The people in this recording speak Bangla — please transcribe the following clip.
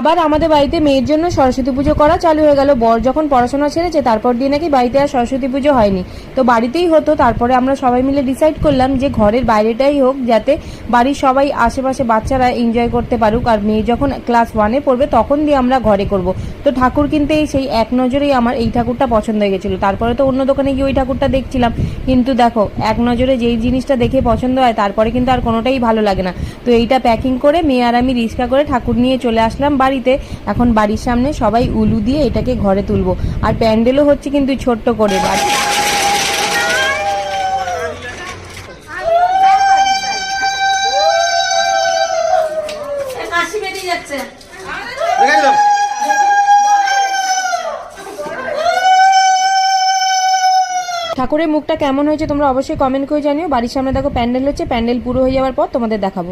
আবার আমাদের বাড়িতে মেয়ের জন্য সরস্বতী পুজো করা চালু হয়ে গেল। বর যখন পড়াশোনা ছেড়েছে তারপর দিয়ে নাকি বাড়িতে আর সরস্বতী পুজো হয়নি, তো বাড়িতেই হতো। তারপরে আমরা সবাই মিলে ডিসাইড করলাম যে ঘরের বাইরেটাই হোক, যাতে বাড়ির সবাই আশেপাশে বাচ্চারা এনজয় করতে পারুক। আর মেয়ে যখন ক্লাস 1-এ পড়বে তখন দিয়ে আমরা ঘরে করব। তো ঠাকুর কিনতে সেই এক নজরেই আমার এই ঠাকুরটা পছন্দ হয়ে গেছিলো। তারপরে তো অন্য দোকানে গিয়ে ওই ঠাকুরটা দেখছিলাম, কিন্তু দেখো এক নজরে যেই জিনিসটা দেখে পছন্দ হয় তারপরে কিন্তু আর কোনোটাই ভালো লাগে না। তো এইটা প্যাকিং করে মেয়ে আর আমি রিক্সা করে ঠাকুর নিয়ে চলে আসলাম বাড়িতে। এখন বাড়ির সামনে সবাই উলু দিয়ে এটাকে ঘরে তুলবো। আর প্যান্ডেলও হচ্ছে কিন্তু ছোট্ট করে। ঠাকুরের মুখটা কেমন হয়েছে তোমরা অবশ্যই কমেন্ট করে জানিও। বাড়ির সামনে দেখো প্যান্ডেল হচ্ছে, প্যান্ডেল পুরো হয়ে যাওয়ার পর তোমাদের দেখাবো।